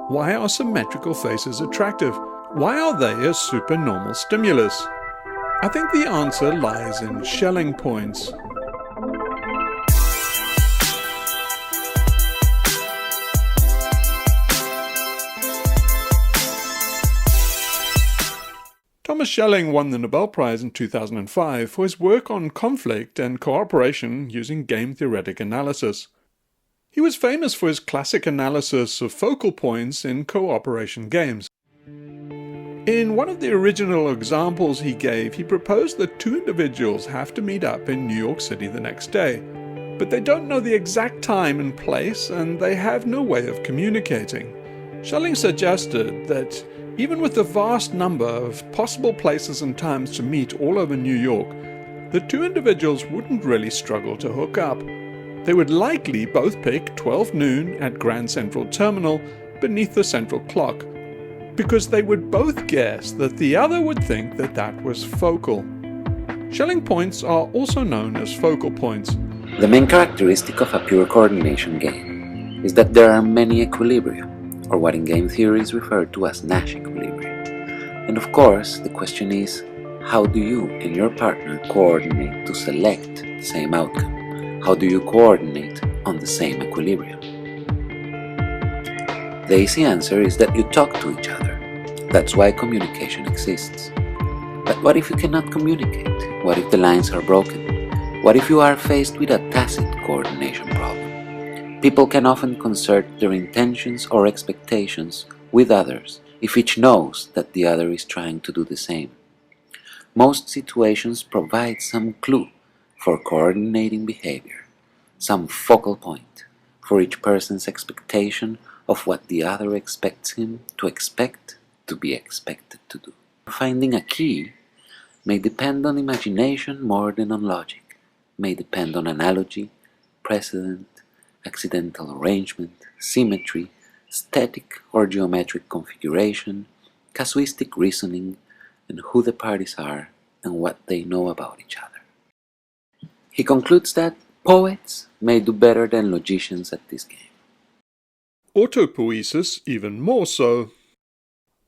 Why are symmetrical faces attractive? Why are they a supernormal stimulus? I think the answer lies in Schelling points. Thomas Schelling won the Nobel Prize in 2005 for his work on conflict and cooperation using game theoretic analysis. He was famous for his classic analysis of focal points in cooperation games. In one of the original examples he gave, he proposed that 2 individuals have to meet up in New York City the next day, but they don't know the exact time and place, and they have no way of communicating. Schelling suggested that even with the vast number of possible places and times to meet all over New York, the 2 individuals wouldn't really struggle to hook up. They would likely both pick 12 noon at Grand Central Terminal beneath the central clock, because they would both guess that the other would think that that was focal. Schelling points are also known as focal points. The main characteristic of a pure coordination game is that there are many equilibria, or what in game theory is referred to as Nash equilibrium. And of course, the question is, how do you and your partner coordinate to select the same outcome? How do you coordinate on the same equilibrium? The easy answer is that you talk to each other. That's why communication exists. But what if you cannot communicate? What if the lines are broken? What if you are faced with a tacit coordination problem? People can often concert their intentions or expectations with others if each knows that the other is trying to do the same. Most situations provide some clue for coordinating behavior, some focal point for each person's expectation of what the other expects him to expect to be expected to do. Finding a key may depend on imagination more than on logic, may depend on analogy, precedent, accidental arrangement, symmetry, static or geometric configuration, casuistic reasoning, and who the parties are and what they know about each other. He concludes that poets may do better than logicians at this game. Autopoiesis even more so.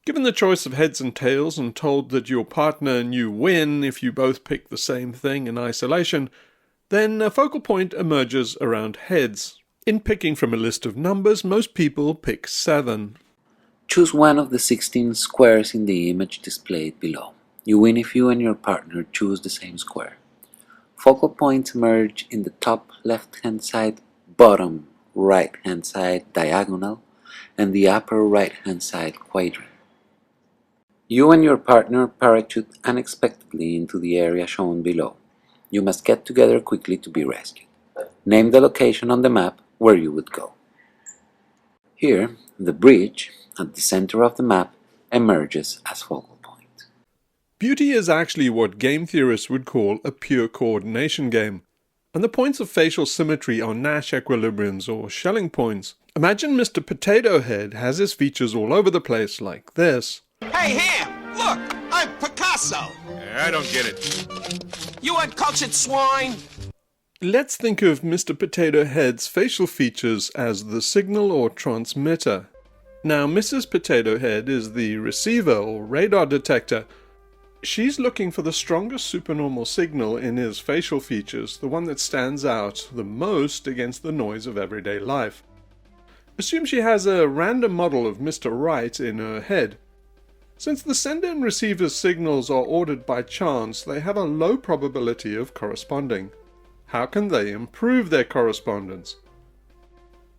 Given the choice of heads and tails and told that your partner and you win if you both pick the same thing in isolation, then a focal point emerges around heads. In picking from a list of numbers, most people pick 7. Choose one of the 16 squares in the image displayed below. You win if you and your partner choose the same square. Focal points emerge in the top left-hand side, bottom right-hand side diagonal, and the upper right-hand side quadrant. You and your partner parachute unexpectedly into the area shown below. You must get together quickly to be rescued. Name the location on the map where you would go. Here, the bridge at the center of the map emerges as focal point. Beauty is actually what game theorists would call a pure coordination game, and the points of facial symmetry are Nash equilibriums or Schelling points. Imagine Mr. Potato Head has his features all over the place like this. Hey, Ham! Look! I'm Picasso! I don't get it. You uncultured swine! Let's think of Mr. Potato Head's facial features as the signal or transmitter. Now, Mrs. Potato Head is the receiver or radar detector. She's looking for the strongest supernormal signal in his facial features, the one that stands out the most against the noise of everyday life. Assume she has a random model of Mr. Right in her head. Since the sender and receiver's signals are ordered by chance, they have a low probability of corresponding. How can they improve their correspondence?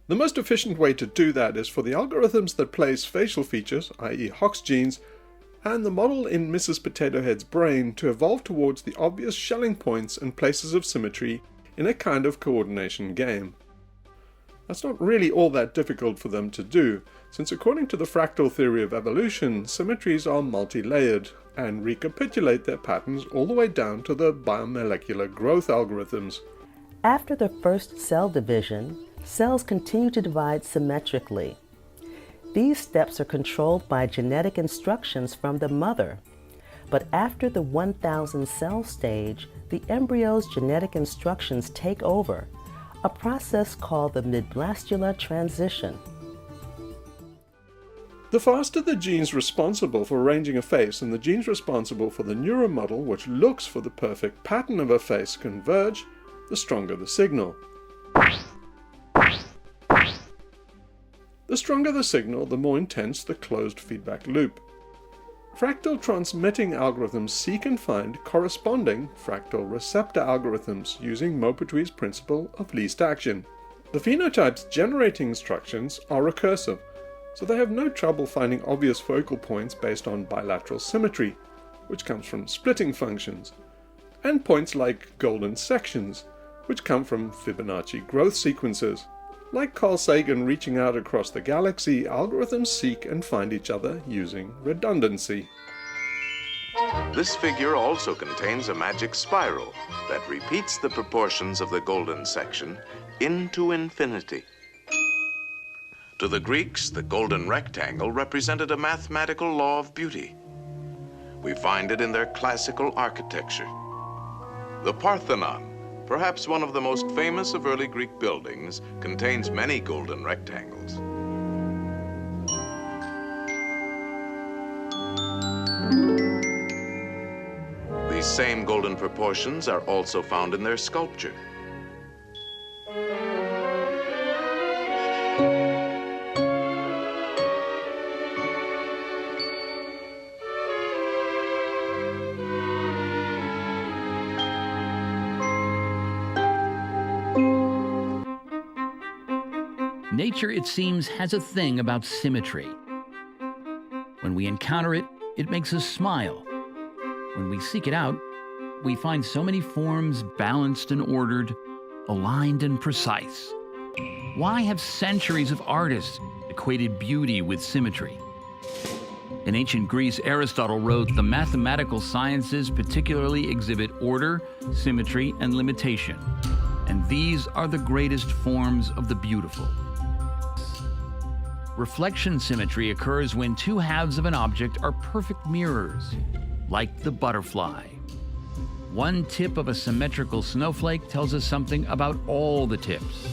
The most efficient way to do that is for the algorithms that place facial features, i.e. Hox genes, and the model in Mrs. Potato Head's brain to evolve towards the obvious Schelling points and places of symmetry in a kind of coordination game. That's not really all that difficult for them to do, since according to the fractal theory of evolution, symmetries are multi-layered and recapitulate their patterns all the way down to the biomolecular growth algorithms. After the first cell division, cells continue to divide symmetrically. These steps are controlled by genetic instructions from the mother. But after the 1,000 cell stage, the embryo's genetic instructions take over, a process called the midblastular transition. The faster the genes responsible for arranging a face and the genes responsible for the neuromodel which looks for the perfect pattern of a face converge, the stronger the signal. The stronger the signal, the more intense the closed feedback loop. Fractal transmitting algorithms seek and find corresponding fractal receptor algorithms using Maupertuis's principle of least action. The phenotypes generating instructions are recursive, so they have no trouble finding obvious focal points based on bilateral symmetry, which comes from splitting functions, and points like golden sections, which come from Fibonacci growth sequences. Like Carl Sagan reaching out across the galaxy, algorithms seek and find each other using redundancy. This figure also contains a magic spiral that repeats the proportions of the golden section into infinity. To the Greeks, the golden rectangle represented a mathematical law of beauty. We find it in their classical architecture. The Parthenon, perhaps one of the most famous of early Greek buildings, contains many golden rectangles. These same golden proportions are also found in their sculpture. Nature, it seems, has a thing about symmetry. When we encounter it, it makes us smile. When we seek it out, we find so many forms balanced and ordered, aligned and precise. Why have centuries of artists equated beauty with symmetry? In ancient Greece, Aristotle wrote, "The mathematical sciences particularly exhibit order, symmetry, and limitation, and these are the greatest forms of the beautiful." Reflection symmetry occurs when two halves of an object are perfect mirrors, like the butterfly. One tip of a symmetrical snowflake tells us something about all the tips.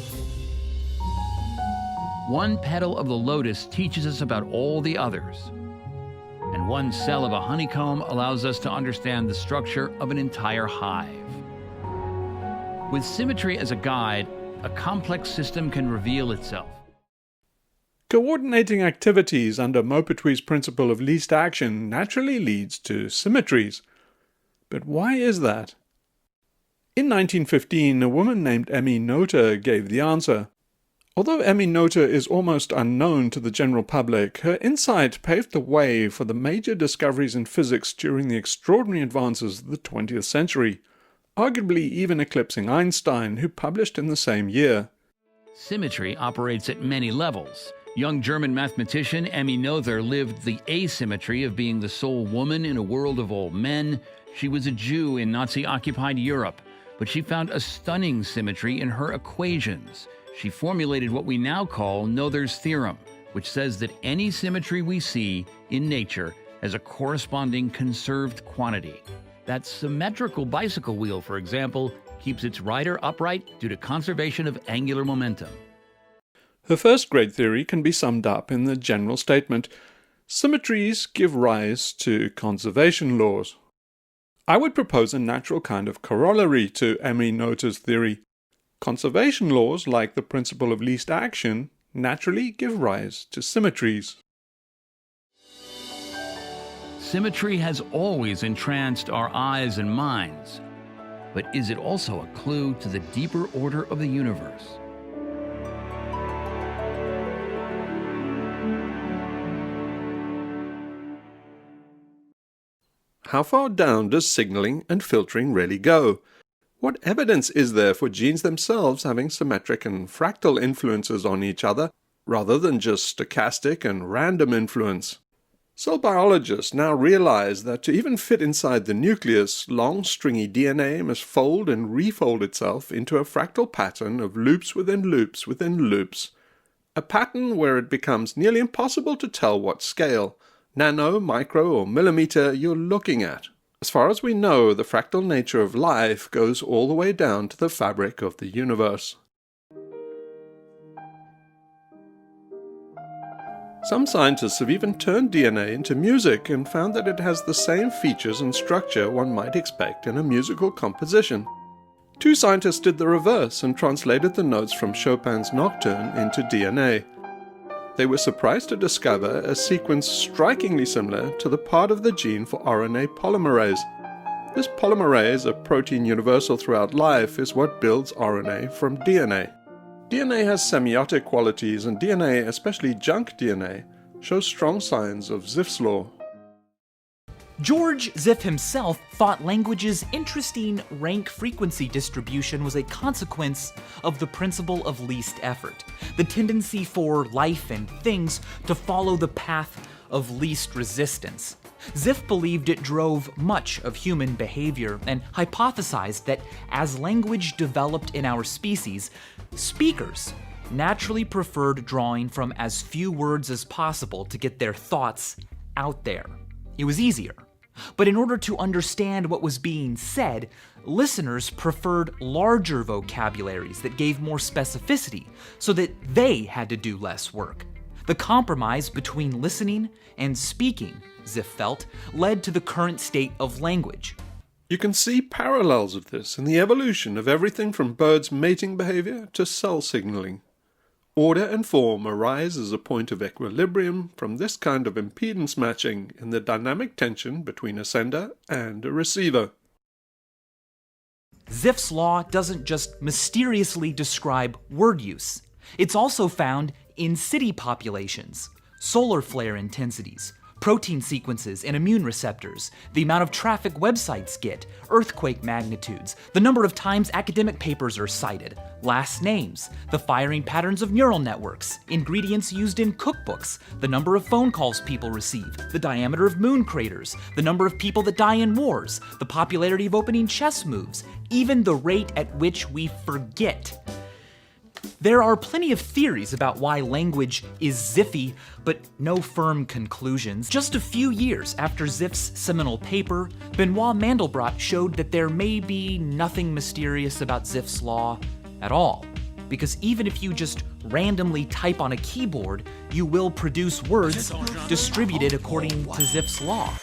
One petal of the lotus teaches us about all the others. And one cell of a honeycomb allows us to understand the structure of an entire hive. With symmetry as a guide, a complex system can reveal itself. Coordinating activities under Maupertuis's principle of least action naturally leads to symmetries. But why is that? In 1915, a woman named Emmy Noether gave the answer. Although Emmy Noether is almost unknown to the general public, her insight paved the way for the major discoveries in physics during the extraordinary advances of the 20th century, arguably even eclipsing Einstein, who published in the same year. Symmetry operates at many levels. Young German mathematician Emmy Noether lived the asymmetry of being the sole woman in a world of all men. She was a Jew in Nazi-occupied Europe, but she found a stunning symmetry in her equations. She formulated what we now call Noether's theorem, which says that any symmetry we see in nature has a corresponding conserved quantity. That symmetrical bicycle wheel, for example, keeps its rider upright due to conservation of angular momentum. Her first great theory can be summed up in the general statement, symmetries give rise to conservation laws. I would propose a natural kind of corollary to Emmy Noether's theory. Conservation laws, like the principle of least action, naturally give rise to symmetries. Symmetry has always entranced our eyes and minds, but is it also a clue to the deeper order of the universe? How far down does signaling and filtering really go? What evidence is there for genes themselves having symmetric and fractal influences on each other, rather than just stochastic and random influence? Cell biologists now realize that to even fit inside the nucleus, long stringy DNA must fold and refold itself into a fractal pattern of loops within loops within loops. A pattern where it becomes nearly impossible to tell what scale, nano, micro, or millimeter you're looking at. As far as we know, the fractal nature of life goes all the way down to the fabric of the universe. Some scientists have even turned DNA into music and found that it has the same features and structure one might expect in a musical composition. Two scientists did the reverse and translated the notes from Chopin's Nocturne into DNA. They were surprised to discover a sequence strikingly similar to the part of the gene for RNA polymerase. This polymerase, a protein universal throughout life, is what builds RNA from DNA. DNA has semiotic qualities, and DNA, especially junk DNA, shows strong signs of Ziff's law. George Zipf himself thought language's interesting rank frequency distribution was a consequence of the principle of least effort, the tendency for life and things to follow the path of least resistance. Zipf believed it drove much of human behavior and hypothesized that as language developed in our species, speakers naturally preferred drawing from as few words as possible to get their thoughts out there. It was easier. But in order to understand what was being said, listeners preferred larger vocabularies that gave more specificity so that they had to do less work. The compromise between listening and speaking, Zipf felt, led to the current state of language. You can see parallels of this in the evolution of everything from birds' mating behavior to cell signaling. Order and form arise as a point of equilibrium from this kind of impedance matching in the dynamic tension between a sender and a receiver. Ziff's law doesn't just mysteriously describe word use. It's also found in city populations, solar flare intensities, protein sequences and immune receptors, the amount of traffic websites get, earthquake magnitudes, the number of times academic papers are cited, last names, the firing patterns of neural networks, ingredients used in cookbooks, the number of phone calls people receive, the diameter of moon craters, the number of people that die in wars, the popularity of opening chess moves, even the rate at which we forget. There are plenty of theories about why language is Ziffy, but no firm conclusions. Just a few years after Ziff's seminal paper, Benoit Mandelbrot showed that there may be nothing mysterious about Ziff's law at all. Because even if you just randomly type on a keyboard, you will produce words distributed according to Ziff's law.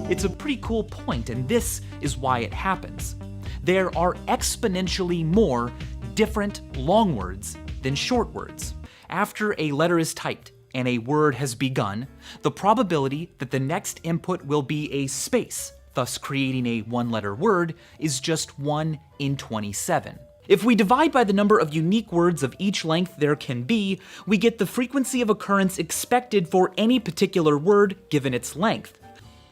It's a pretty cool point, and this is why it happens. There are exponentially more different long words than short words. After a letter is typed and a word has begun, the probability that the next input will be a space, thus creating a one-letter word, is just 1 in 27. If we divide by the number of unique words of each length there can be, we get the frequency of occurrence expected for any particular word given its length.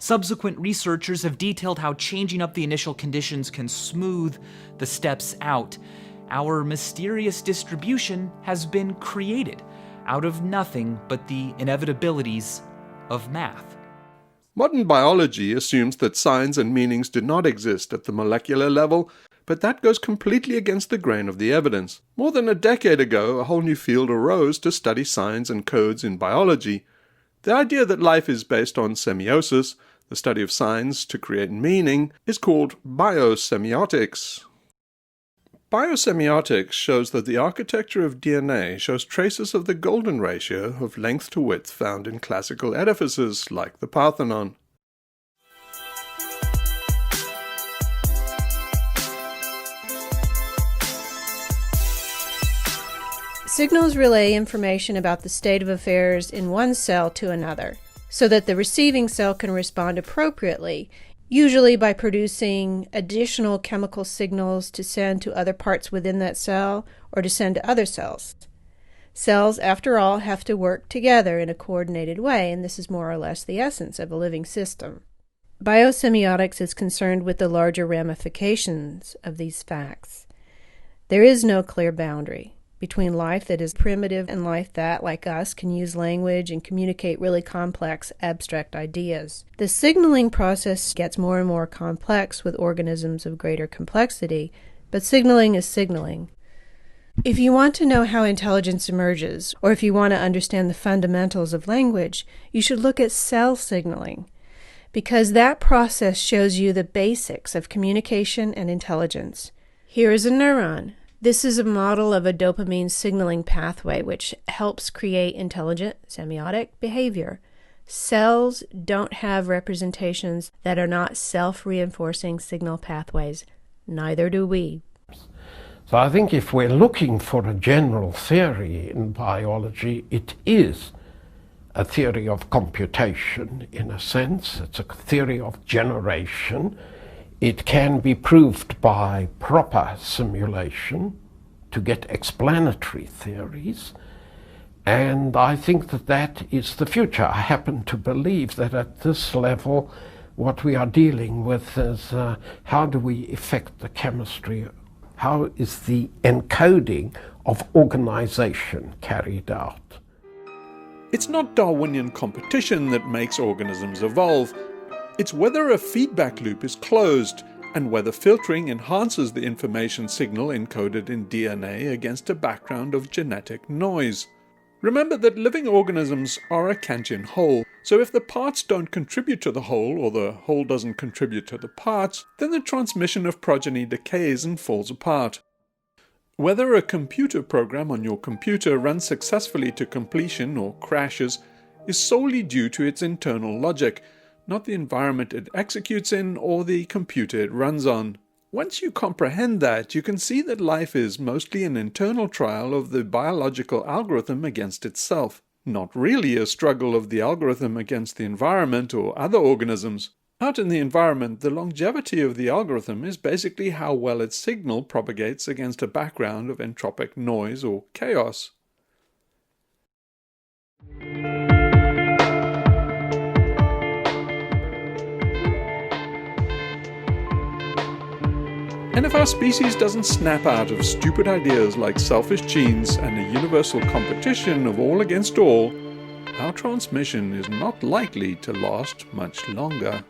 Subsequent researchers have detailed how changing up the initial conditions can smooth the steps out. Our mysterious distribution has been created out of nothing but the inevitabilities of math. Modern biology assumes that signs and meanings do not exist at the molecular level, but that goes completely against the grain of the evidence. More than a decade ago, a whole new field arose to study signs and codes in biology. The idea that life is based on semiosis, the study of signs to create meaning, is called biosemiotics. Biosemiotics shows that the architecture of DNA shows traces of the golden ratio of length to width found in classical edifices like the Parthenon. Signals relay information about the state of affairs in one cell to another, so that the receiving cell can respond appropriately, usually by producing additional chemical signals to send to other parts within that cell or to send to other cells. Cells, after all, have to work together in a coordinated way, and this is more or less the essence of a living system. Biosemiotics is concerned with the larger ramifications of these facts. There is no clear boundary between life that is primitive and life that, like us, can use language and communicate really complex, abstract ideas. The signaling process gets more and more complex with organisms of greater complexity, but signaling is signaling. If you want to know how intelligence emerges, or if you want to understand the fundamentals of language, you should look at cell signaling, because that process shows you the basics of communication and intelligence. Here is a neuron. This is a model of a dopamine signaling pathway which helps create intelligent semiotic behavior. Cells don't have representations that are not self-reinforcing signal pathways. Neither do we. So I think if we're looking for a general theory in biology, it is a theory of computation in a sense. It's a theory of generation. It can be proved by proper simulation to get explanatory theories, and I think that that is the future. I happen to believe that at this level what we are dealing with is how do we affect the chemistry, how is the encoding of organization carried out. It's not Darwinian competition that makes organisms evolve. It's whether a feedback loop is closed and whether filtering enhances the information signal encoded in DNA against a background of genetic noise. Remember that living organisms are a Kantian whole, so if the parts don't contribute to the whole or the whole doesn't contribute to the parts, then the transmission of progeny decays and falls apart. Whether a computer program on your computer runs successfully to completion or crashes is solely due to its internal logic, not the environment it executes in or the computer it runs on. Once you comprehend that, you can see that life is mostly an internal trial of the biological algorithm against itself, not really a struggle of the algorithm against the environment or other organisms. Out in the environment, the longevity of the algorithm is basically how well its signal propagates against a background of entropic noise or chaos. And if our species doesn't snap out of stupid ideas like selfish genes and a universal competition of all against all, our transmission is not likely to last much longer.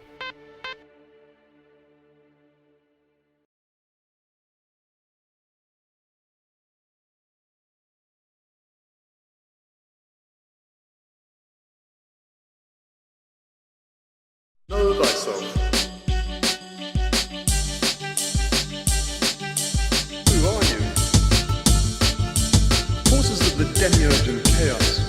Know thyself. Who are you? Forces of the demiurge and chaos.